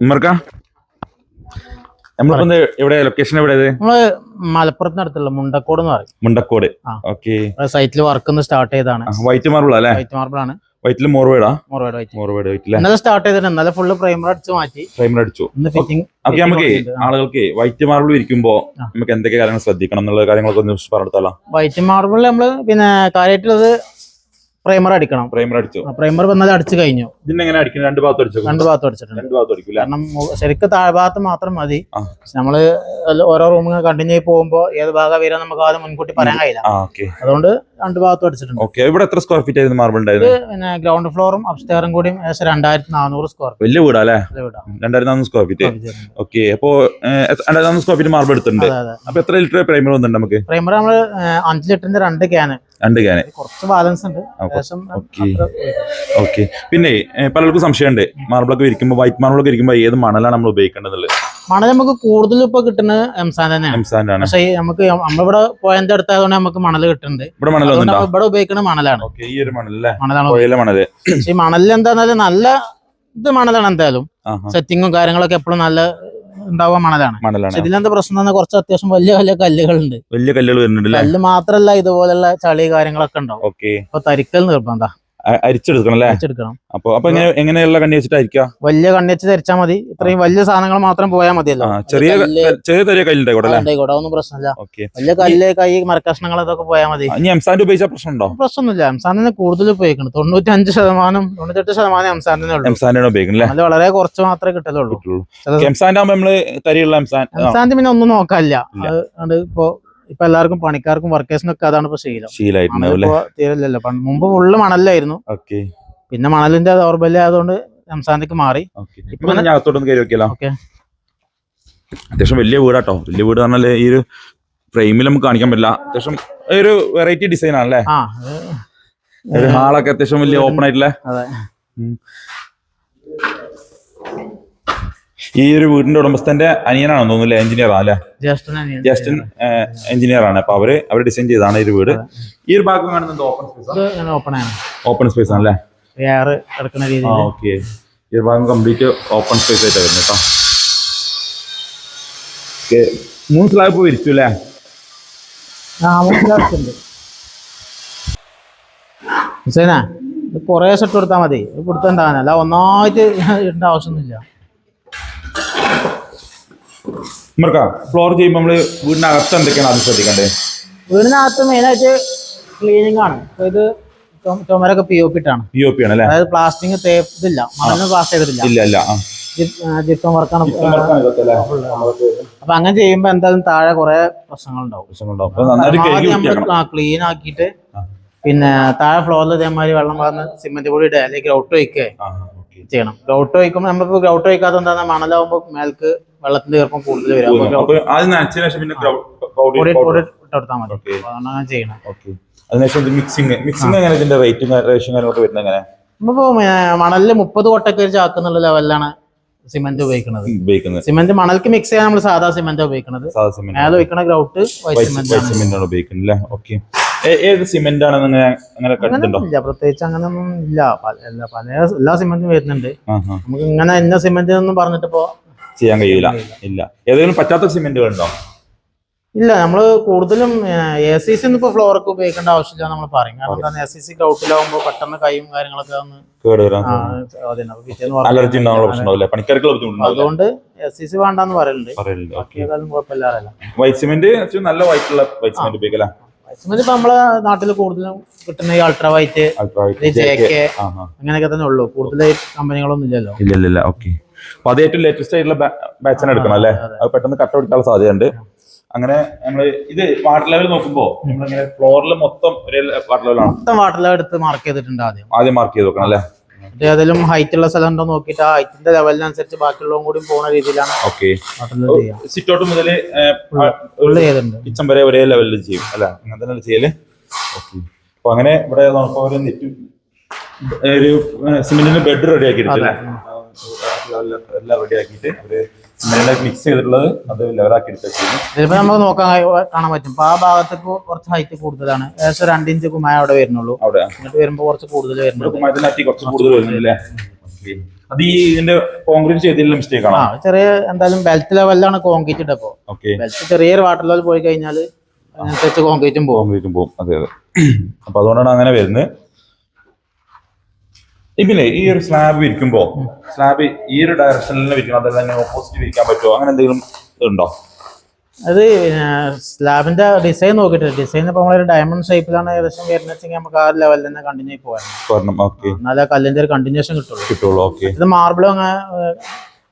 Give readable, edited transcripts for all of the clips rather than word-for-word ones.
ഉമ്മർക്ക നമ്മളിപ്പോ എവിടെ ലൊക്കേഷൻ എവിടെയത്? നമ്മള് മലപ്പുറത്തിനടുത്തുള്ള മുണ്ടക്കോട് എന്ന് പറയും. മുണ്ടക്കോട്. ഓക്കെ. സൈറ്റിൽ വർക്ക് സ്റ്റാർട്ട് ചെയ്താണ്. വൈറ്റ് മാർബിൾ അല്ലേ? വൈറ്റ് മാർബിൾ ആണ്. വൈറ്റില് മോർവേഡാ? മോർവേഡ് ഇന്നലെ സ്റ്റാർട്ട് ചെയ്തിട്ട് ഇന്നലെ ഫുള്ള് പ്രൈമർ അടിച്ചു മാറ്റി. പ്രൈമർ അടിച്ചു. ഓക്കെ, നമുക്ക് ആളുകൾക്ക് വൈറ്റ് മാർബിൾ ഇരിക്കുമ്പോ നമുക്ക് എന്തൊക്കെ കാര്യങ്ങൾ ശ്രദ്ധിക്കണം എന്നുള്ള കാര്യങ്ങളൊക്കെ ഒന്ന് പറഞ്ഞെടുത്താലോ? വൈറ്റ് മാർബിൾ നമ്മള് പിന്നെ കാര്യമായിട്ടുള്ളത് പ്രൈമർ അടിക്കണം. പ്രൈമർ അടിച്ചു. പ്രൈമർ വന്നാൽ അടിച്ചു കഴിഞ്ഞു. ഇതിനെങ്ങനെ അടിക്കണം? രണ്ട് ഭാഗത്ത് അടിച്ചിട്ടുണ്ട്. കാരണം ശരിക്കും താഴ്ഭാഗത്ത് മാത്രം മതി. നമ്മള് ഓരോ റൂമിൽ കണ്ടിന്യൂ പോകുമ്പോ ഏത് ഭാഗം വരാൻ നമുക്ക് ആദ്യം മുൻകൂട്ടി പറയാൻ കഴിയില്ല. അതുകൊണ്ട് രണ്ട് ഭാഗത്തും അടിച്ചിട്ടുണ്ട്. ഇവിടെ എത്ര സ്ക്വയർ ഫീറ്റ് ആയിരുന്നു മാർബിൾ ഉണ്ടായത്? പിന്നെ ഗ്രൗണ്ട് ഫ്ലോറും അപ്സ്റ്റെയറും കൂടി 2400 സ്ക്വയർ ഫീറ്റ്. വലിയ വീടാ അല്ലേ? 2400 സ്ക്വയർ ഫീറ്റ്. ഓക്കെ. അപ്പോ 2400 സ്ക്വയർ ഫീറ്റ് മാർബിൾ എടുത്തിട്ടുണ്ട്. അപ്പൊ എത്ര ലിറ്റർ പ്രൈമർ വന്നിട്ടുണ്ട് നമുക്ക്? പ്രൈമർ നമ്മള് 5 ലിറ്ററിന്റെ 2 ക്യാന്. കുറച്ച് ബാലൻസ് ഉണ്ട്. ഓക്കെ. പിന്നെ പലർക്കും സംശയമുണ്ട്, മാർബിളൊക്കെ ഇരിക്കുമ്പോൾ വൈറ്റ് മാർബിളൊക്കെ ഇരിക്കുമ്പോൾ ഏത് മണലാണ് നമ്മൾ ഉപയോഗിക്കേണ്ടത്? മണൽ നമുക്ക് കൂടുതൽ ഇപ്പൊ കിട്ടുന്നത് എംസാൻ തന്നെയാണ്. പക്ഷേ നമുക്ക് നമ്മളിവിടെ പോയതിന്റെ അടുത്തായതുകൊണ്ട് നമുക്ക് മണൽ കിട്ടുന്നുണ്ട്. ഇവിടെ ഉപയോഗിക്കുന്ന മണലാണ്. മണലാണ്. പക്ഷെ മണലിൽ എന്താന്നാലും നല്ല ഇത് മണലാണ്. എന്തായാലും സെറ്റിങ്ങും കാര്യങ്ങളൊക്കെ എപ്പോഴും നല്ല ഉണ്ടാവുക മണലാണ്. ഇതിലെന്താ പ്രശ്നം? കുറച്ച് അത്യാവശ്യം വലിയ വലിയ കല്ലുകളുണ്ട്. വലിയ കല്ലുകൾ വരുന്നുണ്ട്. കല്ല് മാത്രല്ല ഇതുപോലുള്ള ചളി കാര്യങ്ങളൊക്കെ ഉണ്ടാവും. അപ്പൊ തരിക്കൽ നിർബന്ധ അരിച്ചെടുക്കണം. അപ്പൊ എങ്ങനെയുള്ള കണ്ണി വെച്ചിട്ടായിരിക്കാം? വലിയ കണ്ണി വെച്ച് ധരിച്ചാൽ മതി. ഇത്രയും വലിയ സാധനങ്ങൾ മാത്രം പോയാൽ മതിയല്ലോ. ചെറിയ ഒന്നും പ്രശ്നമില്ല. വലിയ കല്ല്, കൈ, മരക്കഷ്ണങ്ങൾ ഇതൊക്കെ പോയാൽ മതി. എംസാൻഡ് ഉപയോഗിച്ചാൽ പ്രശ്നമൊന്നുമില്ല. എംസാനിന് കൂടുതൽ ഉപയോഗിക്കണം. 95%, 98% എംസാനാണ് ഉപയോഗിക്കുന്നത്. അത് വളരെ കുറച്ച് മാത്രമേ കിട്ടലുള്ളൂ. എംസാൻഡ് പിന്നെ ഒന്നും നോക്കാനില്ല. ഇപ്പൊ എല്ലാവർക്കും പണിക്കാർക്കും വർക്കേഴ്സിനൊക്കെ അതാണ് ഇപ്പൊ തീരല്ലോ. മുമ്പ് ഫുള്ള് മണലായിരുന്നു. പിന്നെ മണലിന്റെ ദൗർബല്യം ആയതുകൊണ്ട് എംസാൻഡിക്ക് മാറി. അത്യാവശ്യം വലിയ വീടാട്ടോ. വലിയ വീട് പറഞ്ഞാല് ഈ ഒരു ഫ്രെയിമിൽ നമുക്ക് കാണിക്കാൻ പറ്റില്ല. അത്യാവശ്യം ഒരു വെറൈറ്റി ഡിസൈൻ ആണല്ലേ? ഹാളൊക്കെ അത്യാവശ്യം വലിയ ഓപ്പൺ ആയിട്ടില്ലേ? ഈ ഒരു വീടിന്റെ ഉടമസ്ഥന്റെ അനിയനാണെന്ന് തോന്നുന്നില്ല, എഞ്ചിനീയർ ആണല്ലേ? ജ്യേഷ്ഠൻ എഞ്ചിനീയർ ആണ്. അപ്പൊ അവര് ഡിസൈൻ ചെയ്താണ് ഈ ഒരു വീട്. ഈ ഒരു ഭാഗം കാണുന്നത് ഓപ്പൺ സ്പേസ് ആണല്ലേ? ഓക്കെ. ഈ ഒരു ഭാഗം കംപ്ലീറ്റ് ഓപ്പൺ സ്പേസ് ആയിട്ട് വരുന്നത് കേട്ടോ. 3 സ്ലാബ് ഇപ്പൊ വിരിച്ചു അല്ലേ? കൊറേ സെറ്റ് കൊടുത്താൽ മതി. കൊടുത്തുണ്ടാകാനല്ല, ഒന്നായിട്ട് ഇടേണ്ട ആവശ്യമൊന്നുമില്ല. ഫ്ലോർ ചെയ്യുമ്പോൾ നമ്മള് വീടിനകത്ത് എന്തൊക്കെയാണ് അത് ശ്രദ്ധിക്കണ്ടേ? വീടിനകത്ത് മെയിനായിട്ട് ക്ലീനിങ് ആണ്. ഇത് ചുമരൊക്കെ POP ഇട്ടാണ്. POP ആണ് അല്ലേ? അതായത് പ്ലാസ്റ്റിക് ഇതില്ല, മണലിന് പ്ലാസ്റ്റ് ചെയ്തിട്ടില്ല. ജിപ്സം വർക്കാണ്. അപ്പൊ അങ്ങനെ ചെയ്യുമ്പോ എന്തായാലും താഴെ കുറെ പ്രശ്നങ്ങളുണ്ടാവും. ക്ലീൻ ആക്കിയിട്ട് പിന്നെ താഴെ ഫ്ലോറിൽ ഇതേമാതിരി വെള്ളം പറഞ്ഞ് സിമെന്റ് പൊടി ഇടുക, അല്ലെങ്കിൽ ഗ്രൗട്ട് വയ്ക്കുക ചെയ്യണം. ഗ്രൗട്ട് വയ്ക്കുമ്പോൾ നമ്മളിപ്പോ ഗ്രൗട്ട് വയ്ക്കാത്ത എന്താ, മണലാവുമ്പോ മേൽക്ക് വെള്ളത്തിന്റെ ഈർപ്പം കൂടുതൽ വരും. നമ്മളിപ്പോ മണലില് 30 കൊട്ടൊക്കെ ഒരു ചാക്കുന്നുള്ള ലെവലിലാണ് സിമെന്റ് ഉപയോഗിക്കുന്നത്. സിമെന്റ് മണൽക്ക് മിക്സ് ചെയ്യാൻ നമ്മൾ സാധാ സിമെന്റ് ഉപയോഗിക്കുന്നത്. മേലെ വയ്ക്കുന്ന ഗ്രൗട്ട് വൈറ്റ് സിമെന്റ് ആണ് ഉപയോഗിക്കുന്നത്. ഏത് സിമെന്റ് ആണ് പ്രത്യേകിച്ച് അങ്ങനെയൊന്നും ഇല്ല. എല്ലാ സിമെന്റും വരുന്നുണ്ട്. നമുക്ക് ഇങ്ങനെ ഇന്ന സിമെന്റ് ഒന്നും പറഞ്ഞിട്ടിപ്പോ ചെയ്യാൻ കഴിയില്ല. ഇല്ല. ഏതെങ്കിലും പറ്റാത്ത സിമെന്റുകൾ ഉണ്ടോ? ഇല്ല. നമ്മള് കൂടുതലും ACC ഒന്നും ഇപ്പൊ ഫ്ലോർക്ക് ഉപയോഗിക്കേണ്ട ആവശ്യമില്ല നമ്മൾ പറയും. കാരണം ACC ഗ്രൗട്ടിലാവുമ്പോ പെട്ടെന്ന് കൈയും കാര്യങ്ങളൊക്കെ അതുകൊണ്ട് ACC വേണ്ടെന്ന് പറയലുണ്ട്. വൈറ്റ് സിമെന്റ് നല്ല വൈറ്റുള്ള വൈറ്റ് സിമെന്റ് ഉപയോഗിക്കല. വൈറ്റ് ഇപ്പൊ നമ്മളെ നാട്ടിൽ കൂടുതലും കിട്ടുന്ന ഈ അൾട്രാ വൈറ്റ്, JK അങ്ങനെയൊക്കെ തന്നെ ഉള്ളൂ. കൂടുതൽ കമ്പനികളൊന്നും ഇല്ലല്ലോ. ഇല്ല. ഓക്കെ. അപ്പൊ അത് ഏറ്റവും ലേറ്റസ്റ്റ് ആയിട്ടുള്ള ബാച്ചിനെ എടുക്കണം അല്ലേ? അത് പെട്ടെന്ന് കട്ട പിടിക്കാനുള്ള സാധ്യതയുണ്ട്. അങ്ങനെ നമ്മള് ഇത് വാട്ടർ ലെവൽ നോക്കുമ്പോ നമ്മളിങ്ങനെ ഫ്ലോറിൽ മൊത്തം വാട്ടർ ലെവലാണ്. മൊത്തം വാട്ടർ ലെവൽ എടുത്ത് മാർക്ക് ചെയ്തിട്ടുണ്ട്. ആദ്യം മാർക്ക് ചെയ്ത് വെക്കണം അല്ലേ? ഏതെങ്കിലും ഹൈറ്റ് ഉള്ള സ്ഥലം ഉണ്ടോ നോക്കിയിട്ട് ആ ഹൈറ്റിന്റെ ലെവലിനനുസരിച്ച് ബാക്കിയുള്ളതും കൂടി പോകുന്ന രീതിയിലാണ്. സിറ്റ് ഔട്ട് മുതൽ കിച്ചൺ വരെ ഒരേ ലെവലിൽ ചെയ്യും അല്ല? അങ്ങനെ തന്നെ ചെയ്യല്. അപ്പൊ അങ്ങനെ ഇവിടെ ഒരു സിമെന്റിന് ബെഡ് റെഡി ആക്കിയിട്ടില്ല. എല്ലാം റെഡി ആക്കിയിട്ട് മിക്സ് ചെയ്തിട്ടുള്ളത് അത് ലെവലാക്കി എടുക്കുക. ചിലപ്പോൾ നമുക്ക് കാണാൻ പറ്റും. അപ്പൊ ആ ഭാഗത്തേക്ക് കുറച്ച് ഹൈറ്റ് കൂടുതലാണ്. ഏകദേശം 2 ഇഞ്ച് കുമായ അവിടെ വരുന്നുള്ളൂ. അവിടെ എന്നിട്ട് വരുമ്പോ കുറച്ച് കൂടുതൽ വരുന്നുണ്ട്. അത് ഈ ഇതിന്റെ കോൺക്രീറ്റ് ചെയ്തതിലുള്ള മിസ്റ്റേക്ക് ആണോ? ചെറിയ എന്തായാലും ബെൽറ്റ് ലെവലിലാണ് കോൺക്രീറ്റ് ഇട്ടപ്പോ. ബെൽറ്റ് ചെറിയൊരു വാട്ടർ ലെവൽ പോയി കഴിഞ്ഞാൽ അതിനനുസരിച്ച് കോൺക്രീറ്റും പോകും. അതെ അതെ. അപ്പൊ അതുകൊണ്ടാണ് അങ്ങനെ വരുന്നത്. പിന്നെ ഈ ഒരു സ്ലാബ് വിരിക്കുമ്പോ സ്ലാബ് ഈ ഒരു ഡയറക്ഷനിൽ വിരിക്കണം, അതല്ല ഓപ്പോസിറ്റ് വിരിക്കാൻ പറ്റുമോ, അങ്ങനെ എന്തെങ്കിലും ഉണ്ടോ? അത് സ്ലാബിന്റെ ഡിസൈൻ നോക്കിയിട്ട് ഡിസൈൻ ഇപ്പൊ നമ്മളൊരു ഡയമണ്ട് ഷേപ്പിലാണ് ഏകദേശം വരുന്നത്, നമുക്ക് ആ ലെവലിൽ തന്നെ കണ്ടിന്യൂ പോകാം. എന്നാലേ കല്ലിന്റെ ഒരു കണ്ടിന്യൂഷൻ കിട്ടുള്ളൂ. ഇത് മാർബിൾ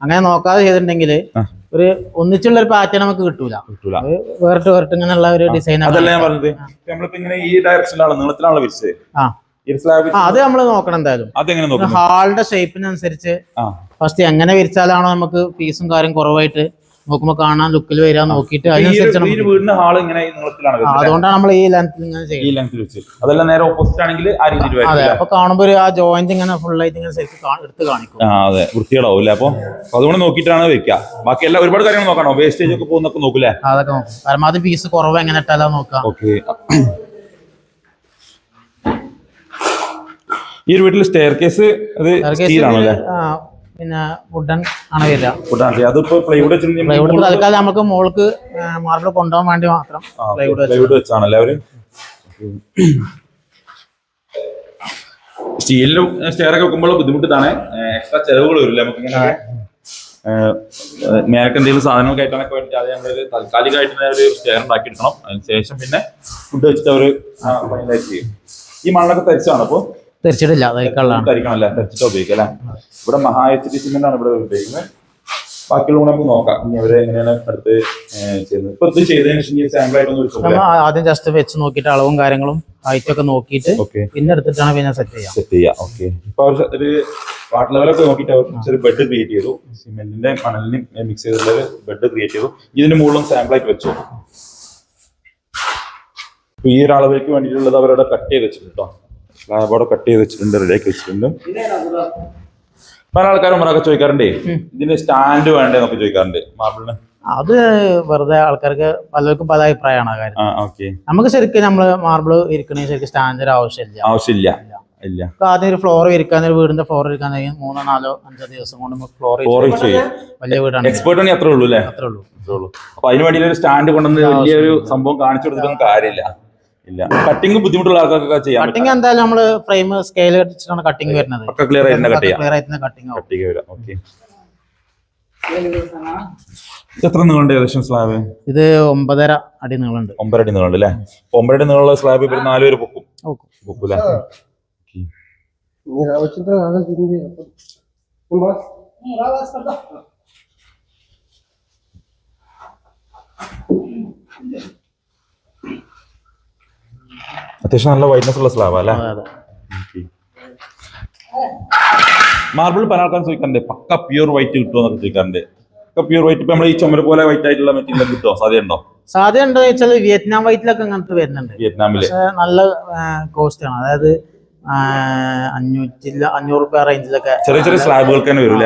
അങ്ങനെ നോക്കാതെ ചെയ്തിട്ടുണ്ടെങ്കിൽ ഒരു ഒന്നിച്ചുള്ള ഒരു പാറ്റേൺ നമുക്ക് കിട്ടൂല. വേറിട്ട് ഇങ്ങനെയുള്ള ഒരു ഡിസൈൻ. അതല്ല ഞാൻ പറഞ്ഞത്, നമ്മളിപ്പോ ഇങ്ങനെ ഈ ഡയറക്ഷനിലാണ് നീളത്തിലാണല്ലോ വിരിച്ചത്. അത് നമ്മൾ നോക്കണം എന്തായാലും. ഹാളിന്റെ ഷേപ്പിനനുസരിച്ച് ഫസ്റ്റ് എങ്ങനെ വിരിച്ചാലാണോ നമുക്ക് പീസും കാര്യം കുറവായിട്ട് നോക്കുമ്പോ കാണാൻ ലുക്കിൽ വരാൻ നോക്കിയിട്ട് വീടിന്റെ ഹാള് ഇങ്ങനെ അതുകൊണ്ടാണ് നമ്മൾ ഈ ലെങ്ത്തിൽ ഇങ്ങനെ ചെയ്യുന്നത്. അതെല്ലാം നേരെ ഓപ്പോസിറ്റ് ആണെങ്കിൽ അതെ. അപ്പൊ കാണുമ്പോ ആ ജോയിന്റ് ഇങ്ങനെ ഫുൾ ആയിട്ട് ഇങ്ങനെ എടുത്ത് കാണിക്കും. അതെ, വൃത്തികളാവും. അപ്പൊ അതുകൊണ്ട് നോക്കിയിട്ടാണ് വെക്കുക. ബാക്കി എല്ലാം ഒരുപാട് കാര്യങ്ങൾ നോക്കണോ? വേസ്റ്റേജ് ഒക്കെ പോകുന്നൊക്കെ നോക്കൂലേ? അതൊക്കെ നോക്കും. പരമാവധി പീസ് കുറവ് എങ്ങനെ ഇട്ടാലോ നോക്കാം. ഈ ഒരു വീട്ടിൽ സ്റ്റെയർ കേസ് പിന്നെ വുഡൻ ആണ് വരിക. അതിപ്പോ പ്ലൈവുഡ് തൽക്കാലം നമുക്ക് മോൾക്ക് മാർബിൾ കൊണ്ടുപോകാൻ വേണ്ടി മാത്രം പ്ലൈവുഡ് വെച്ചാണല്ലേ അവര്. സ്റ്റീലിലും സ്റ്റെയർ ഒക്കെ വെക്കുമ്പോൾ ബുദ്ധിമുട്ടാണ്, എക്സ്ട്രാ ചെലവുകൾ വരില്ല നമുക്ക്. ഇങ്ങനെ മേലക്ക് എന്തെങ്കിലും സാധനങ്ങൾ കയറ്റാനൊക്കെ വേണ്ടി അത് ഞങ്ങളൊരു താൽക്കാലികമായിട്ട് ഒരു സ്റ്റെയർ ഉണ്ടാക്കി എടുക്കണം. അതിനുശേഷം പിന്നെ ഫുഡ് വെച്ചിട്ട് അവര് ഫൈനലൈസ് ചെയ്യും. ഈ മണ്ണൊക്കെ തരിച്ചാണ് അപ്പൊ തെറിച്ചിട്ടില്ല, കരിക്കണല്ലേ, തെറിച്ചിട്ട് ഉപയോഗിക്കാം അല്ലെ. ഇവിടെ മഹാ എച്ച് സിമെന്റ് ആണ് ഇവിടെ ഉപയോഗിക്കുന്നത്. ബാക്കിയുള്ള നമുക്ക് നോക്കാം ഇനി അവര് എങ്ങനെയാണ് അടുത്ത് ചെയ്യുന്നത്. ഇപ്പൊ ഇത് ചെയ്തതിന് ശേഷം സാമ്പിൾ ആയിട്ടൊന്നും ആദ്യം ജസ്റ്റ് വെച്ച് നോക്കിയിട്ട് അളവും കാര്യങ്ങളും ഹൈറ്റ് ഒക്കെ നോക്കിയിട്ട് പിന്നെ എടുത്തിട്ടാണ് പിന്നെ സെറ്റ് ചെയ്യാം. ഓക്കെ. ഇപ്പൊ അവർ ഒരു വാട്ടർ ലെവലൊക്കെ നോക്കിയിട്ട് അവർ ഒരു ബെഡ് ക്രിയേറ്റ് ചെയ്തു. സിമെന്റിന്റെ മണലിനും മിക്സ് ചെയ്തിട്ടുള്ള ഒരു ബെഡ് ക്രിയേറ്റ് ചെയ്തു. ഇതിന് മുകളിലും സാമ്പിൾ ആയിട്ട് വെച്ചു. ഈ ഒരു അളവിലേക്ക് വേണ്ടിയിട്ടുള്ളത് അവരവിടെ കട്ട് ചെയ്ത് വെച്ചിട്ടുണ്ട് കേട്ടോ. സ്ലാബോടെ കട്ട് ചെയ്ത് വെച്ചിട്ടുണ്ട്, റെഡിയാക്കി വെച്ചിട്ടുണ്ട്. പല ആൾക്കാരും മറൊക്കെ ചോദിക്കാറുണ്ടേ ഇതിന് സ്റ്റാൻഡ് വേണ്ടേ എന്നൊക്കെ ചോദിക്കാറുണ്ട് മാർബിളിന്. അത് വെറുതെ ആൾക്കാർക്ക് പലർക്കും പല അഭിപ്രായമാണ് ആ കാര്യം. നമുക്ക് ശരിക്കും നമ്മള് മാർബിൾ ഇരിക്കണേ ശരിക്കും സ്റ്റാൻഡിന്റെ ആവശ്യമില്ല. ആദ്യം ഒരു ഫ്ലോർ ഇരിക്കാൻ, ഒരു വീടിന്റെ ഫ്ലോർ ഇരിക്കാൻ 3, 4, 5 ദിവസം കൊണ്ട് നമുക്ക് ഫ്ലോർ വലിയ വീടാണ്. എക്സ്പേർട്ട് അത്രേ ഉള്ളൂ അല്ലേ? അത്രേ ഉള്ളൂ. അപ്പൊ അതിന് വേണ്ടി ഒരു സ്റ്റാൻഡ് കൊണ്ടുവന്ന് വലിയൊരു സംഭവം കാണിച്ചു കൊടുക്കുന്ന കാര്യമില്ല. കട്ടിങ് ബുദ്ധിമുട്ടുള്ള ആൾക്കാർക്ക് ചെയ്യാം. കട്ടിങ് എന്തായാലും നമ്മള് ഫ്രെയിം സ്കെയിൽ വെച്ചിട്ടാണ് കട്ടിങ് വരുന്നത്. ക്ലിയർ ആയിട്ട് എത്ര നീളുണ്ട് ഏകദേശം സ്ലാബ്? ഇത് 9.5 അടി നീളുണ്ട്. 9 അടി നീളുണ്ട് അല്ലേ? 9 അടി നീളമുള്ള സ്ലാബ് ഇവര് 4 പേര് പൊക്കും അല്ലേ? അത്യാവശ്യം നല്ല വൈറ്റ്നസ് ഉള്ള സ്ലാബ് അല്ലേ? മാർബിൾ പല ആൾക്കാരും ചോദിക്കാറുണ്ട് പക്ക പ്യൂർ വൈറ്റ് കിട്ടുമോ എന്നൊക്കെ ചോദിക്കാറുണ്ട്. പ്യൂർ വൈറ്റ് ഇപ്പൊ നമ്മൾ ഈ ചുമര പോലെ വൈറ്റ് ആയിട്ടുള്ള മെറ്റീരിയൽ കിട്ടുമോ? സാധ്യത ഉണ്ടോ വെച്ചാൽ വിയറ്റ്നാം വൈറ്റിലൊക്കെ അങ്ങനത്തെ വരുന്നുണ്ട്. വിയറ്റ്നാമില് നല്ല കോസ്റ്റ് ആണ്. അതായത് 500 രൂപ റേഞ്ചിലൊക്കെ ചെറിയ സ്ലാബുകൾക്ക് തന്നെ വരും.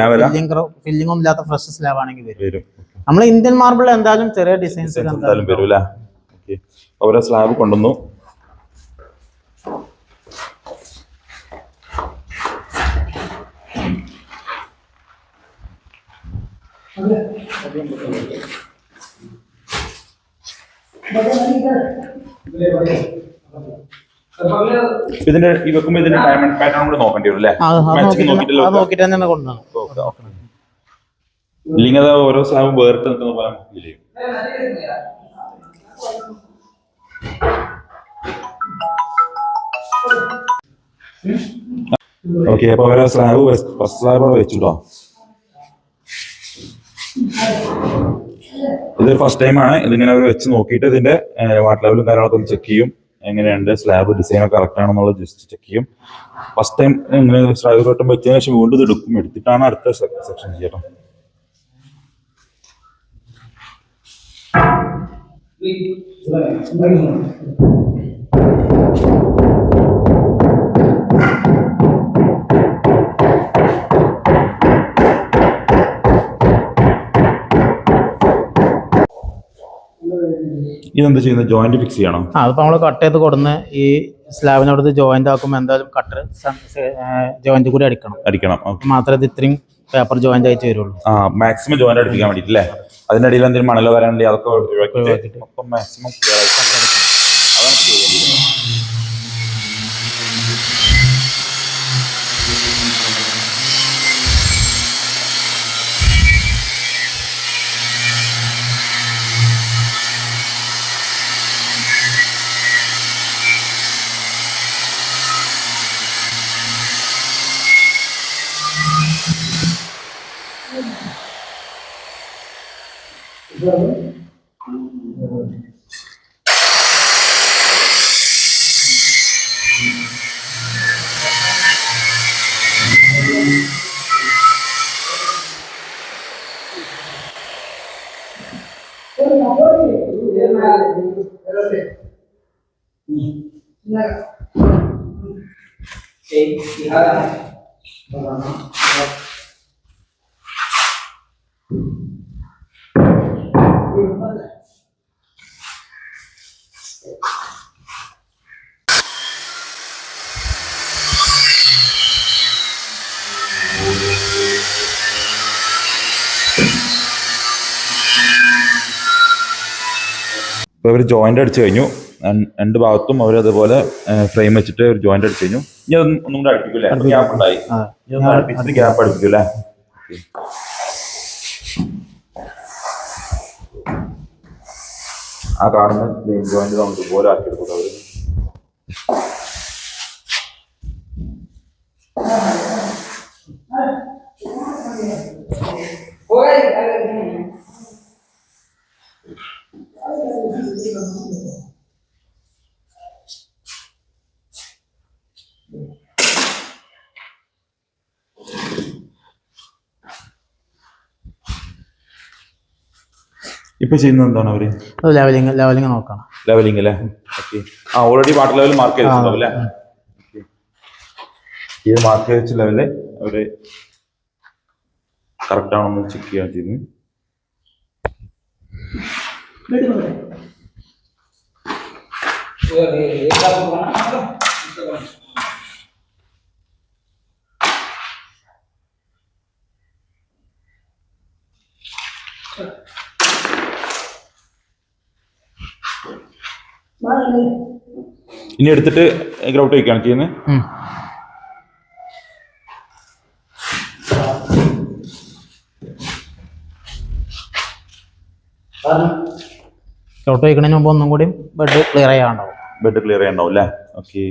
ഫില്ലിംഗ് ഒന്നും ഇല്ലാത്ത ഫ്രഷ് സ്ലാബ് ആണെങ്കിൽ വരും. നമ്മൾ ഇന്ത്യൻ മാർബിൾ എന്തായാലും ചെറിയ ഡിസൈൻസ് എന്തായാലും വരും അല്ലേ? ഓരോ സ്ലാബ് കൊണ്ടുവന്നു. ഇതിന്റെ വെക്കുമ്പോ ഇതിന്റെ ഡയമണ്ട് പാറ്റേൺ കൂടെ നോക്കേണ്ടി വരും അല്ലേ? ഇല്ലെങ്കിൽ അത് ഓരോ സ്ലാബും വേറിട്ട് നിൽക്കുന്ന പോലെ ഫീൽ ചെയ്യും. ഓക്കെ. അപ്പൊ ഓരോ സ്ലാബ് ഫസ്റ്റ് സ്ലാബ് വെച്ചിട്ടോ. ഇതൊരു ഫസ്റ്റ് ടൈം ആണ്. ഇതിങ്ങനെ അവർ വെച്ച് നോക്കിയിട്ട് ഇതിന്റെ വാട്ടർ ലെവലും കാര്യങ്ങളൊക്കെ ഒന്ന് ചെക്ക് ചെയ്യും. എങ്ങനെയുണ്ട് സ്ലാബ് ഡിസൈൻ ഒക്കെ കറക്റ്റ് ആണെന്നുള്ളത് ജസ്റ്റ് ചെക്ക് ചെയ്യും. ഫസ്റ്റ് ടൈം ഇങ്ങനെ സ്ലാബ് കെട്ടും വെച്ചതിന് ശേഷം വീണ്ടും ഇത് എടുക്കും. എടുത്തിട്ടാണ് അടുത്ത സെക്ഷൻ ചെയ്യട്ടോ. ഇതെന്താ ചെയ്യുന്നത്? ജോയിന്റ് ഫിക്സ് ചെയ്യണം. അതിപ്പോ നമ്മള് കട്ട് ചെയ്ത് കൊടുന്ന് ഈ സ്ലാബിനോട് ജോയിന്റ് ആക്കുമ്പോൾ എന്തായാലും കട്ടർ ജോയിന്റ് കൂടി അടിക്കണം മാത്രമേ ഇത് ഇത്രയും പേപ്പർ ജോയിന്റ് ആയിട്ട് വരുള്ളൂ. മാക്സിമം ജോയിന്റ് അടിപ്പിക്കാൻ വേണ്ടിട്ടല്ലേ. അതിനിടയിൽ എന്തെങ്കിലും മണലോ വരാനുണ്ടെങ്കിൽ അതൊക്കെ ഒഴിവാക്കിയിട്ട് മാക്സിമം അതാണ് ചെയ്യുന്നത്. ഇപ്പോൾ അവർ ജോയിന്റ് അടിച്ചു കഴിഞ്ഞു. രണ്ട് ഭാഗത്തും അവർ അതുപോലെ ഫ്രെയിം വെച്ചിട്ട് ഒരു ജോയിന്റ് അടിച്ചു കഴിഞ്ഞു. ഇനി ഒന്നും കൂടെ അടുപ്പിക്കൂലേ? ഗ്യാപ്പ് ഉണ്ടായി. അടുപ്പിച്ചിട്ട് ഗ്യാപ്പ് അടുപ്പിക്കൂലേ? ആ കാണുന്ന പ്ലെയിൻ ജോയിന്റ് നമ്മൾ ഇതുപോലെ ആക്കിയെടുക്കും അവര്. ഇപ്പൊ ചെയ്യുന്നത് എന്താണ് അവര്? ലെവലിംഗ് നോക്കണം. ലെവലിംഗ് അല്ലേ? Okay. Already water level mark ചെയ്തിട്ടുണ്ടാവും അല്ലേ? ഈ മാർക്ക് ചെയ്ത ലെവല് അവര് കറക്റ്റ് ആണെന്ന് ചെക്ക് ചെയ്യാൻ ചെയ്യുന്നു. ഇനി എടുത്തിട്ട് ഗ്രൗട്ട് വയ്ക്കുകയാണ് ചെയ്യുന്നത്. ഗ്രൗട്ട് വയ്ക്കുന്നതിന് മുമ്പ് ഒന്നും കൂടി ബെഡ് ക്ലിയർ ചെയ്യാണ്ടാവും. അല്ലേ? ഓക്കെ.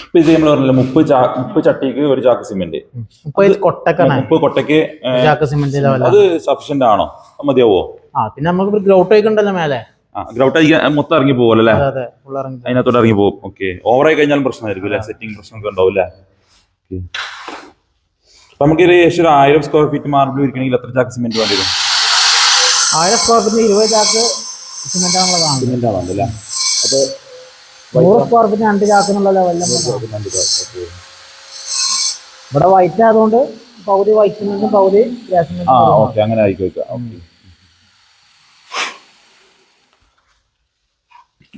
ഇപ്പൊ ഇത് നമ്മൾ പറഞ്ഞില്ല 30 ചട്ടിക്ക് ഒരു ചാക്ക് സിമെന്റ്. 30 കൊട്ടയ്ക്ക് ചാക്ക് സിമെന്റ് അത് സഫീഷ്യന്റ് ആണോ? മതിയാവോ? പിന്നെ നമുക്ക് ഗ്രൗട്ട് വയ്ക്കണ്ടല്ലോ മേലെ. ഗ്രൗട്ട് മൊത്തം ഇറങ്ങി പോകുമല്ലോ അല്ലേ? അതിനകത്തോട്ട് ഇറങ്ങി പോകും. ഓക്കെ. ഓവറായി കഴിഞ്ഞാലും പ്രശ്നമായിരിക്കും അല്ലേ? സെറ്റിംഗ് പ്രശ്നമൊക്കെ ഉണ്ടാവും അല്ലേ? അപ്പൊ നമുക്ക് ഏകദേശം 1000 സ്ക്വയർ ഫീറ്റ് മാർബിൾ ഇരിക്കണമെങ്കിൽ എത്ര ചാക്ക് സിമെന്റ് വേണ്ടി വരും? 1000 സ്ക്വയർ ഫീറ്റ് 20 ചാക്ക് സിമെന്റ് ആണല്ലേ? അപ്പൊ 100 സ്ക്വയർ ഫീറ്റ് 2 ചാക്ക് എന്നുള്ള ലെവലിൽ ഇവിടെ വൈറ്റ് ആയതുകൊണ്ട് പകുതി വൈറ്റ് സിമെന്റും പകുതി ഗ്യാസ് സിമെന്റും. ഓക്കെ, അങ്ങനെ ആയിക്കോട്ടെ.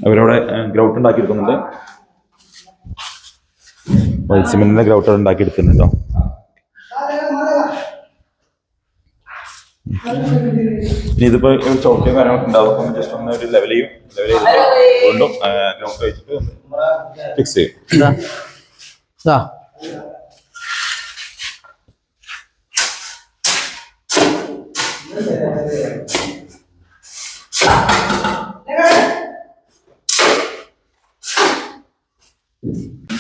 അവരവിടെ ഗ്രൗട്ട് ഉണ്ടാക്കിയെടുക്കുന്നുണ്ട്. വൈറ്റ് സിമെന്റിന്റെ ഗ്രൗട്ട് ഉണ്ടാക്കി എടുക്കുന്നുണ്ടോ? ഇനി ഇതിപ്പോ ചവിട്ടിയും കാര്യങ്ങളൊക്കെ ഉണ്ടാവും. ജസ്റ്റ് ഒന്ന് ഒരു ലെവൽ വീണ്ടും ഗ്രൗട്ട് വെച്ചിട്ട് ഫിക്സ് ചെയ്യും.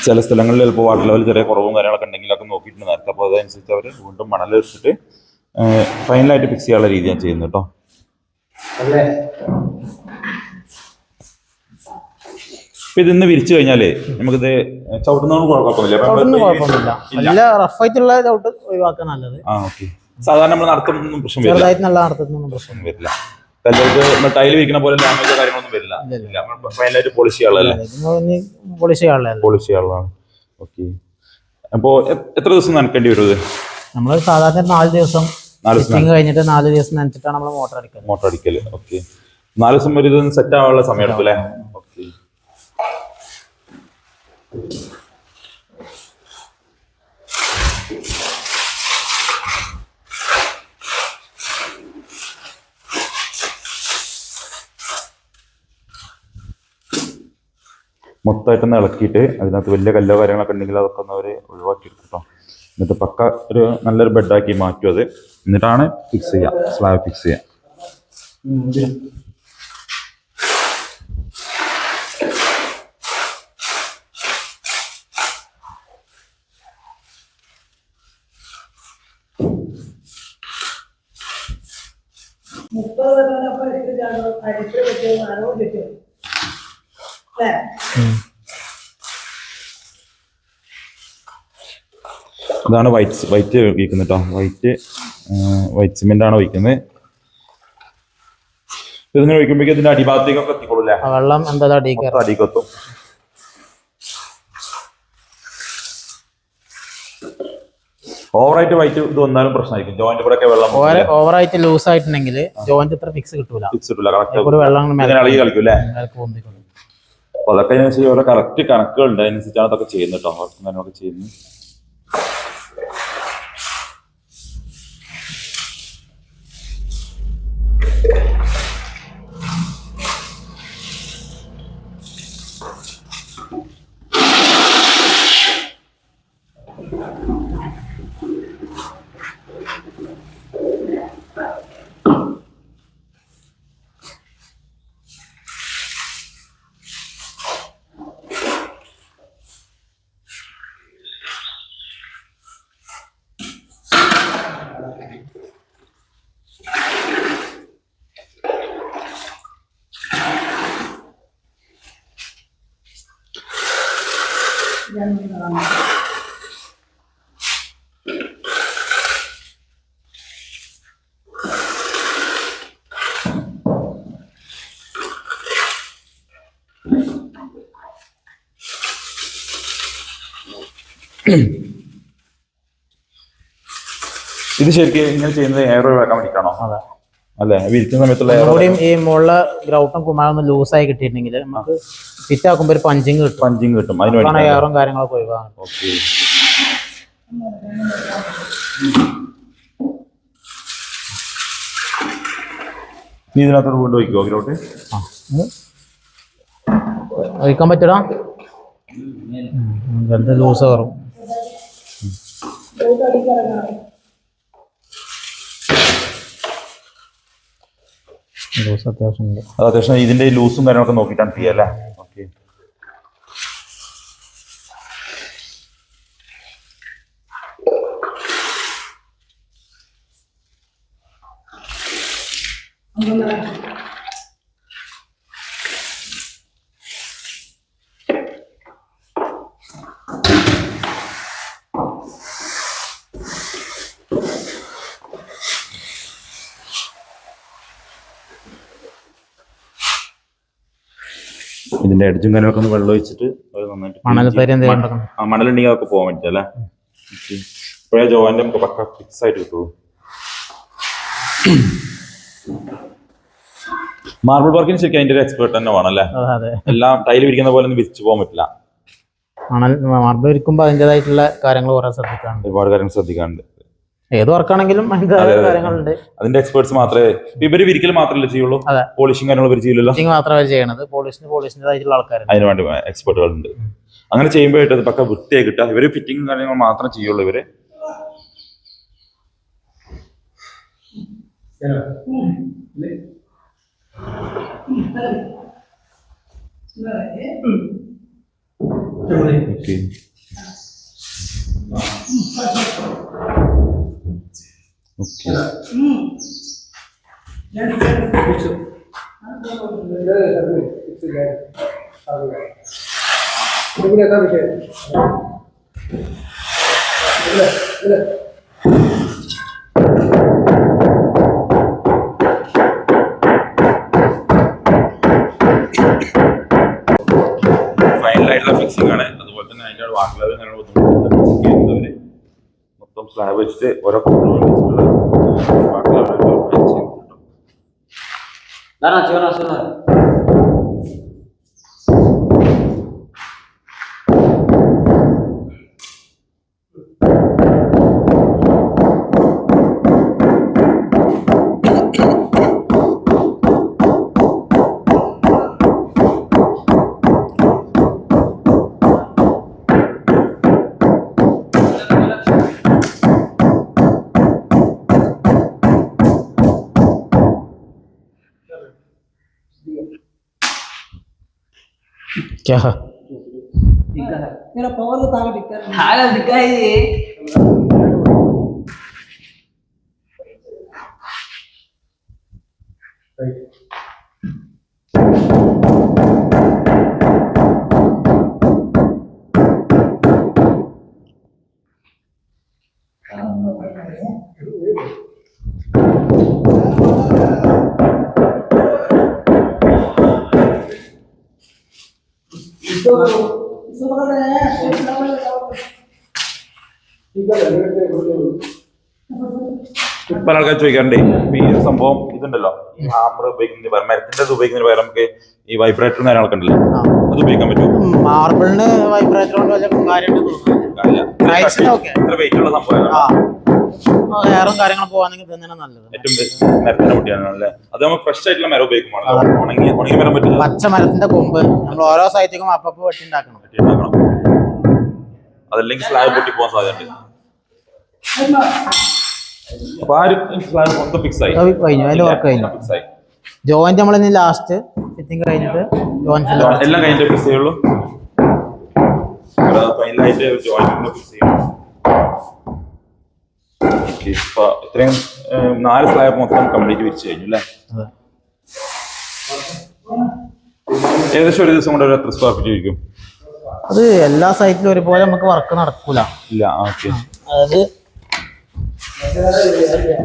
ചില സ്ഥലങ്ങളിൽ ചിലപ്പോൾ വാട്ടർ ലെവൽ ചെറിയ കുറവും കാര്യങ്ങളൊക്കെ ഉണ്ടെങ്കിലൊക്കെ നോക്കിയിട്ടുണ്ട് നേരത്തെ. അപ്പോൾ അതനുസരിച്ച് അവർ വീണ്ടും മണൽ വെച്ചിട്ട് ഫൈനലായിട്ട് ഫിക്സ് ചെയ്യാനുള്ള രീതി ഞാൻ ചെയ്യുന്നു കേട്ടോ. ഇപ്പൊ ഇതിന്ന് വിരിച്ചു കഴിഞ്ഞാല് നമുക്കിത് ചവിട്ടുന്നതുകൊണ്ട് കുഴപ്പമൊന്നുമില്ല. സാധാരണ നമ്മൾ നടത്തുന്നൊന്നും പ്രശ്നം വരില്ല. കല്ലുകൾക്ക് ടൈല് വിരിക്കുന്ന പോലെ ലാംഗ്വേജോ കാര്യങ്ങളൊന്നും വരില്ല. ഫൈനലായിട്ട് പോളിഷ് ചെയ്യാനുള്ളതാണ്. ഓക്കെ. അപ്പോ എത്ര ദിവസം നനക്കേണ്ടി വരും ഇത്? നമ്മൾ സാധാരണ 4 ദിവസം കഴിഞ്ഞിട്ട് 4 ദിവസം നനച്ചിട്ടാണ് നമ്മൾ മോട്ടർ അടിക്കല്. ഓക്കെ. 4 ദിവസം ഒരു ഇത് സെറ്റ് ആവാനുള്ള സമയം എടുക്കും അല്ലേ? ഓക്കെ. മൊത്തമായിട്ടൊന്ന് ഇളക്കിയിട്ട് അതിനകത്ത് വലിയ കല്ലോ കാര്യങ്ങളൊക്കെ ഉണ്ടെങ്കിൽ അതൊക്കെ ഒന്ന് അവർ ഒഴിവാക്കിയെടുക്കും കേട്ടോ. എന്നിട്ട് പക്ക ഒരു നല്ലൊരു ബെഡാക്കി മാറ്റും അത്. എന്നിട്ടാണ് ഫിക്സ് ചെയ്യുക, സ്ലാബ് ഫിക്സ് ചെയ്യുക. ഇതാണ് വൈറ്റ് ഒഴിക്കുന്നത് കേട്ടോ. വൈറ്റ് സിമെന്റ് ആണ് ഒഴിക്കുന്നത്. ഇതിങ്ങനെ ഒഴിക്കുമ്പോഴേക്കും ഇതിന്റെ അടിഭാഗത്തേക്കൊക്കെ എത്തിക്കോളൂല്ലേ, വെള്ളം എന്താ അടിക്കൊത്തും. ഓവറായിട്ട് വൈറ്റ് ഇത് വന്നാലും പ്രശ്നമായിരിക്കും. ജോയിന്റ് കൂടെ ഒക്കെ വെള്ളം ഓവറായിട്ട് ലൂസ് ആയിട്ടുണ്ടെങ്കിൽ ജോയിന്റ് ഇത്ര ഫിക്സ് കിട്ടൂല. വെള്ളം ഇളകി കളിക്കും അല്ലേ. അപ്പൊ അതൊക്കെ അതിനനുസരിച്ച് ഓരോ കറക്റ്റ് കണക്കുകളുണ്ട്, അതിനനുസരിച്ചാണ് അതൊക്കെ ചെയ്യുന്നത് കേട്ടോ. വർക്കും കാര്യങ്ങളൊക്കെ ചെയ്യുന്നത്. ഇത് ശരിക്കും ഇങ്ങനെ ചെയ്യുന്നത് എയർ ഒഴിവാക്കാൻ വേണ്ടിയിട്ടാണോ? അല്ലെ, വിരിക്കുന്ന സമയത്തുള്ള ഈ മുകളിലെ ഗ്രൗട്ടും കുമാരൊന്നും ലൂസായി കിട്ടിയിട്ടുണ്ടെങ്കിൽ നമുക്ക് ഫിറ്റ് ആക്കുമ്പോൾ ഒരു പഞ്ചിങ് കിട്ടും. അതിന് എയറും കാര്യങ്ങളൊക്കെ ഒഴിവാക്കാം. ഓക്കെ. നീ ഇതിനകത്തോട് വീണ്ടും ഒഴിക്കുമോ ഗ്രൗട്ട്? ഒഴിക്കാൻ പറ്റൂടാ, ലൂസ് കയറും. അത്യാവശ്യം ഇതിന്റെ ലൂസും കാര്യങ്ങളൊക്കെ നോക്കിയിട്ടാണ് ചെയ്യുക അല്ലേ? ഓക്കെ. ഇതിന്റെ എഡ്ജും കാര്യങ്ങളൊക്കെ ഒന്ന് വെള്ളം ഒഴിച്ചിട്ട് മണലുണ്ടെങ്കിൽ അതൊക്കെ പോകാൻ പറ്റും അല്ലേ? ഇപ്പോഴേ ജോയിന്റ് നമുക്ക് പക്ക ഫിക്സ് ആയിട്ട് കിട്ടുള്ളൂ. മാർബിൾ വർക്കിന് ശരിക്കും അതിന്റെ ഒരു എക്സ്പേർട്ട് തന്നെ വേണം അല്ലേ? എല്ലാം ടൈല് വിരിക്കുന്ന പോലെ ഒന്നും വിരിച്ചു പോകാൻ പറ്റില്ല. മാർബിൾ വിരിക്കുമ്പോൾ അതിൻ്റെതായിട്ടുള്ള കാര്യങ്ങൾ ഒരുപാട് കാര്യങ്ങൾ ശ്രദ്ധിക്കാനുണ്ട്. ഏത് വർക്കാണെങ്കിലും കാര്യങ്ങളുണ്ട്. അതിന്റെ എക്സ്പേർട്സ് മാത്രമേ ഇവര് വിരിക്കൽ മാത്രമല്ലേ ചെയ്യുള്ളൂ, പോളിഷിംഗ് കാര്യങ്ങൾ ഇവർ ചെയ്യില്ലല്ലോ. മാത്രമേ ചെയ്യണത് പോളിഷിൻ്റെതായിട്ടുള്ള ആൾക്കാർ അതിന് വേണ്ടി എക്സ്പേർട്ടുകളുണ്ട്. അങ്ങനെ ചെയ്യുമ്പോഴായിട്ട് പക്ക വൃത്തിയായി കിട്ടുക. ഇവര് ഫിറ്റിംഗ് കാര്യങ്ങൾ മാത്രം ചെയ്യുള്ളൂ. ഇവര് ഫൈനലായിട്ടുള്ള ഫിക്സിംഗ് ആണ്. അതുപോലെ തന്നെ അതിൻ്റെ വാക്കിലവർ മൊത്തം സ്ലാബ് വെച്ചിട്ട് ഓരോ വെച്ചിട്ടുള്ള क्या मेरा पावर तो ताकत दिक्कत हाल दिखाई പല ആൾക്കാർ ചോദിക്കാറുണ്ട് ഈ ഒരു സംഭവം ഇതുണ്ടല്ലോ ഈ ഹാമർ ഉപയോഗിക്കുന്നതിന് പകരം മരത്തിന്റെ ഉപയോഗിക്കുന്നതിന് പകരം നമുക്ക് ഈ വൈബ്രേറ്ററും കാര്യങ്ങളൊക്കെ ഉണ്ടല്ലോ അത് ഉപയോഗിക്കാൻ പറ്റും. മാർബിളിന് വൈബ്രേറ്റർ കൊണ്ട് വലിയ ഇത്ര വെയിറ്റ് ഉള്ള സംഭവം ഹെയറും കാര്യങ്ങളും പോവാണെങ്കിൽ തന്നെ നല്ലത്. ഏറ്റവും മരത്തിന്റെ പൊട്ടിയാണല്ലേ അത് നമ്മൾ ഫ്രഷ് ആയിട്ടുള്ള മരം ഉപയോഗിക്കുമ്പോൾ ഉണങ്ങിയ മരം പറ്റില്ല. പച്ച മരത്തിന്റെ കൊമ്പ് നമ്മൾ ഓരോ സൈറ്റിലും അപ്പപ്പോ വെട്ടി ഉണ്ടാക്കണം. അതല്ലെങ്കിൽ സ്ലാബ് പൊട്ടി പോകാൻ സാധ്യതയുണ്ട്. ജോയിന്റ് നമ്മൾ ലാസ്റ്റ് ഫിറ്റിംഗ് കഴിഞ്ഞിട്ട് എല്ലാം കഴിഞ്ഞിട്ട് ഫിക്സ് ചെയ്യുള്ളൂ. ഫൈനലായിട്ട് ജോയിന്റ് ഫിക്സ് ചെയ്യും. ഇത്രയും 4 സ്ലാബ് മൊത്തം കംപ്ലീറ്റ് വിരിച്ചു കഴിഞ്ഞു അല്ലേ? ഏകദേശം ഒരു ദിവസം കൊണ്ട് ഒരു എത്ര സ്ക്വയർ ഫീറ്റ് ഇരിക്കും? അത് എല്ലാ സൈറ്റിലും ഒരുപോലെ നമുക്ക് വർക്ക് നടക്കൂല. ഇല്ല, ഓക്കെ. അതായത്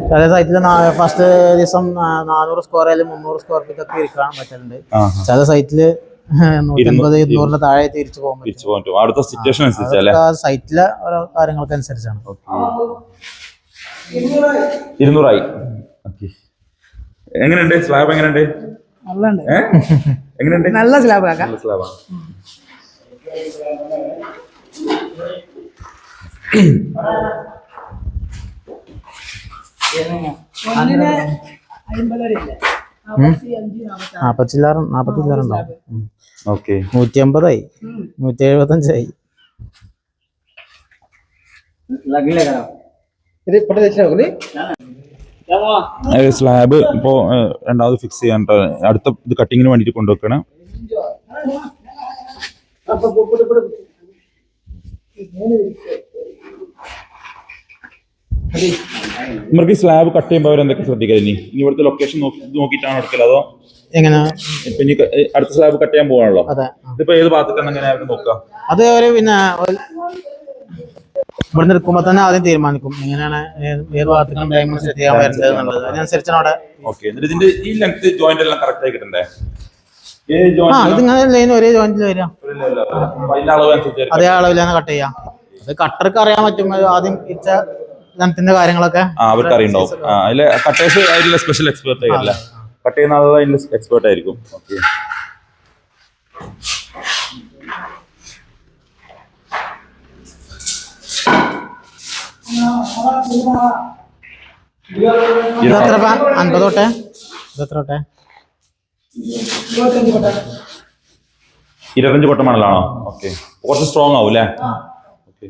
ചില സൈറ്റിൽ ഫസ്റ്റ് ദിവസം 400 സ്ക്വയർ ആയാലും 300 സ്ക്വയർ ഫീറ്റ് ഒക്കെ ഇരിക്കാൻ പറ്റുന്നുണ്ട്. ചില സൈറ്റില് 150-200 താഴെ തിരിച്ചു പോകാൻ പറ്റും. അടുത്ത സിറ്റുവേഷൻ അനുസരിച്ചല്ലേ, സൈറ്റിലെ ഓരോ കാര്യങ്ങൾക്ക് അനുസരിച്ചാണ്. 200 എങ്ങനെയുണ്ട് സ്ലാബ്? എങ്ങനെയുണ്ട്? എങ്ങനെയുണ്ട്? നല്ല സ്ലാബാണ്. ഓക്കെ 150 175 സ്ലാബ് ഇപ്പോ രണ്ടാമത് ഫിക്സ് ചെയ്യാൻ അടുത്ത ഇത് കട്ടിങ്ങിന് വേണ്ടിട്ട് കൊണ്ടുവെക്കണം. നമുക്ക് സ്ലാബ് കട്ട് ചെയ്യുമ്പോൾ അവരെന്തൊക്കെ ശ്രദ്ധിക്കുക? ഇനി ഇവിടുത്തെ ലൊക്കേഷൻ നോക്കിയിട്ടാണ് എടുക്കല് അതോ എങ്ങനെ? ഇപ്പൊ ഇനി അടുത്ത സ്ലാബ് കട്ട് ചെയ്യാൻ പോകാണല്ലോ, ഇതിപ്പോ ഏത് ഭാഗത്തേക്കാണ് എങ്ങനെ നോക്കുക? അത് പിന്നെ ഇവിടെ നിൽക്കുമ്പോ തന്നെ ആദ്യം തീരുമാനിക്കും എങ്ങനെയാണ് ഏത് ഭാഗത്തേക്കാണ് ഡയമണ്ട് സെറ്റ് ചെയ്യാൻ വരുന്നത് എന്നുള്ളത്. അതിനനുസരിച്ചാണ് അവിടെ. ഓക്കെ, എന്നിട്ട് ഇതിന്റെ ഈ ലെങ്ത് ജോയിന്റ് എല്ലാം കറക്റ്റ് ആയി കിട്ടണ്ടേ? ഇതിങ്ങനെ ലൈൻ ഒരേ ജോയിന്റിൽ വരിക, അതേ അളവിലാണ് കട്ട് ചെയ്യാം. അത് കട്ടർക്ക് അറിയാൻ പറ്റും ആദ്യം ഇച്ച ലെങ്ത്തിന്റെ കാര്യങ്ങളൊക്കെ അവർക്ക് അറിയണ്ടാവും. അതിലെ കട്ടേഴ്സ് അതിലുള്ള സ്പെഷ്യൽ എക്സ്പേർട്ട് ആയില്ല, കട്ട് ചെയ്യുന്ന ആളുകൾ അതിൽ എക്സ്പേർട്ട് ആയിരിക്കും. ഓക്കെ, ഇതെത്ര 50 തൊട്ടേ? ഇതെത്ര തൊട്ടേ? 25 കൊട്ട മണലാണോ? ഓക്കെ, കുറച്ച് സ്ട്രോങ് ആവും അല്ലേ? ഓക്കെ,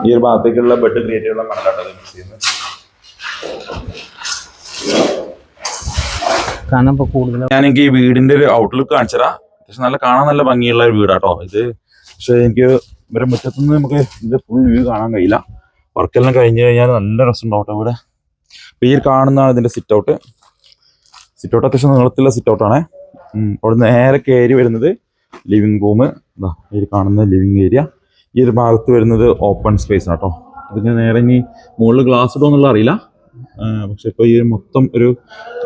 ഈ ഒരു ഭാഗത്തേക്കുള്ള ബെഡ് ക്രിയേറ്റ് ചെയ്യാനുള്ള മണലാട്ടോ മിക്സ് ചെയ്യുന്നത്. ഞാൻ എനിക്ക് ഈ വീടിന്റെ ഒരു ഔട്ട്ലുക്ക് കാണിച്ചതാ. അത്യാവശ്യം നല്ല കാണാൻ നല്ല ഭംഗിയുള്ള ഒരു വീടാട്ടോ ഇത്. പക്ഷെ എനിക്ക് ഇവരെ മുറ്റത്തുനിന്ന് നമുക്ക് ഇതിന്റെ ഫുൾ വ്യൂ കാണാൻ കഴിയില്ല. വർക്കെല്ലാം കഴിഞ്ഞ് കഴിഞ്ഞാൽ നല്ല രസം ഉണ്ടാവട്ടെ ഇവിടെ. അപ്പൊ ഈ കാണുന്നതാണ് ഇതിന്റെ സിറ്റ് ഔട്ട്. സിറ്റ് ഔട്ട് അത്യാവശ്യം നീളത്തിലുള്ള സിറ്റ് ഔട്ടാണ്. അവിടെ നേരെ കയറി വരുന്നത് ലിവിങ് റൂം. ഇതാ ഈ കാണുന്ന ലിവിങ് ഏരിയ. ഈ ഒരു ഭാഗത്ത് വരുന്നത് ഓപ്പൺ സ്പേസ് ആട്ടോ. ഇതിന് നേരെ ഇനി മുകളിൽ ഗ്ലാസ് ഇടുമോ എന്നുള്ള അറിയില്ല. പക്ഷെ ഇപ്പോൾ ഈ മൊത്തം ഒരു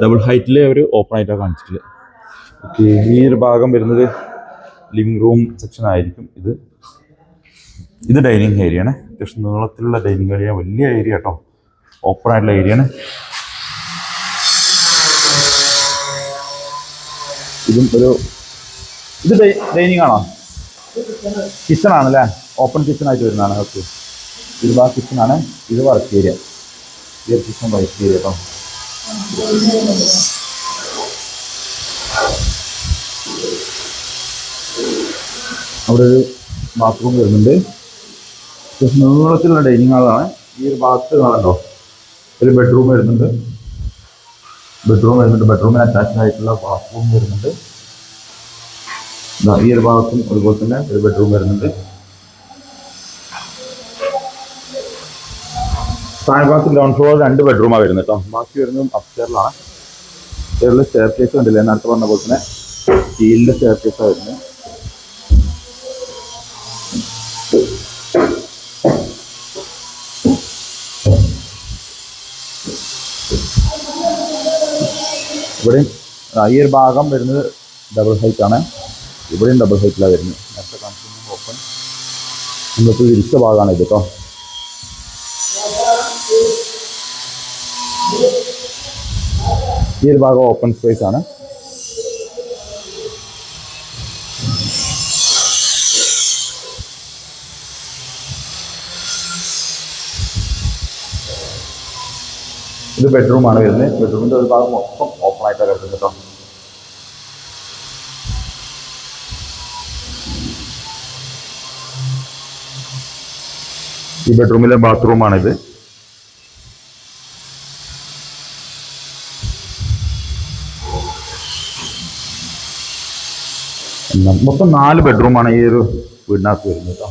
ഡബിൾ ഹൈറ്റിൽ ഒരു ഓപ്പൺ ആയിട്ടാണ് കാണിച്ചിട്ടുള്ളത്. ഓക്കെ, ഈ ഒരു ഭാഗം വരുന്നത് ലിവിങ് റൂം സെക്ഷൻ ആയിരിക്കും. ഇത് ഡൈനിങ് ഏരിയ ആണ്. അത്യാവശ്യം നീളത്തിലുള്ള ഡൈനിങ് ഏരിയ, വലിയ ഏരിയ കേട്ടോ, ഓപ്പൺ ആയിട്ടുള്ള ഏരിയ ആണ്. ഇത് ഡൈനിങ് ആണോ? കിച്ചൺ ആണല്ലേ? ഓപ്പൺ കിച്ചൺ ആയിട്ട് വരുന്നതാണ്. ഓക്കെ, ഇത് ആ കിച്ചൺ ആണ്. ഇത് വർക്ക് ഏരിയ. ഈ കിച്ചൺ വർക്ക് ഏരിയ കേട്ടോ. അവിടെ ഒരു ബാത്റൂം വരുന്നുണ്ട്. നീളത്തിലുള്ള ഡൈനിങ് ഹാളാണ്. ഈ ഒരു ഭാഗത്ത് കാണല്ലോ ഒരു ബെഡ്റൂം വരുന്നുണ്ട്. ബെഡ്റൂമിന് അറ്റാച്ച്ഡ് ആയിട്ടുള്ള ബാത്റൂം വരുന്നുണ്ട്. ഈ ഒരു ഭാഗത്തും അതുപോലെ തന്നെ ഒരു ബെഡ്റൂം വരുന്നുണ്ട്. താഴെ ഭാഗത്ത് ഗ്രൗണ്ട് ഫ്ലോർ 2 ബെഡ്റൂമാണ് വരുന്നത് കേട്ടോ. ബാക്കി വരുന്നതും അപ്സ്റ്റെയറിലാണ്. സ്റ്റെയറിൽ സ്റ്റെയർ കേസ് കണ്ടില്ലേ, നേരത്തെ പറഞ്ഞ പോലെ തന്നെ സ്റ്റീലിൻ്റെ സ്റ്റെയർ കേസാണ് വരുന്നത്. ഇവിടെയും ഈ ഒരു ഭാഗം വരുന്നത് ഡബിൾ ഹൈറ്റ് ആണ്. ഇവിടെയും ഡബിൾ ഹൈറ്റിലാണ് വരുന്നത്. നേരത്തെ കാണിക്കുന്ന ഓപ്പൺ നമുക്ക് വിരിച്ച ഭാഗമാണ് ഇത് കേട്ടോ. ഈ ഒരു ഭാഗം ഓപ്പൺ സ്പേസ് ആണ്. ഇത് ബെഡ്റൂമാണ് വരുന്നത്. ബെഡ്റൂമിൻ്റെ ഒരു ഭാഗം മൊത്തം ഓപ്പൺ ആയിട്ടാണ് കിടക്കുന്നത് കേട്ടോ. ഈ ബെഡ്റൂമിലെ ബാത്റൂമാണിത്. മൊത്തം 4 ബെഡ്റൂമാണ് ഈ ഒരു വീടിനകത്ത് വരുന്നത് കേട്ടോ.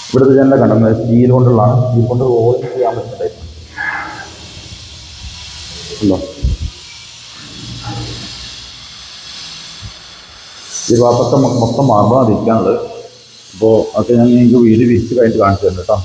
ഇവിടുത്തെ ജനല കണ്ടെന്നത് സ്റ്റീൽ കൊണ്ടുള്ളതാണ്. സ്റ്റീൽ കൊണ്ട് റോളിങ് ചെയ്യാൻ പറ്റുന്നുണ്ടായിരുന്നു. ഈ ഭാഗത്തൊക്കെ മൊത്തം മാർബിളാണ് ഇരിക്കാനുള്ളത്. അപ്പോൾ അതൊക്കെ ഞാൻ നിങ്ങൾക്ക് വീട് വിരിച്ച് കഴിഞ്ഞിട്ട് കാണിച്ചു തരുന്നുണ്ട് കേട്ടോ.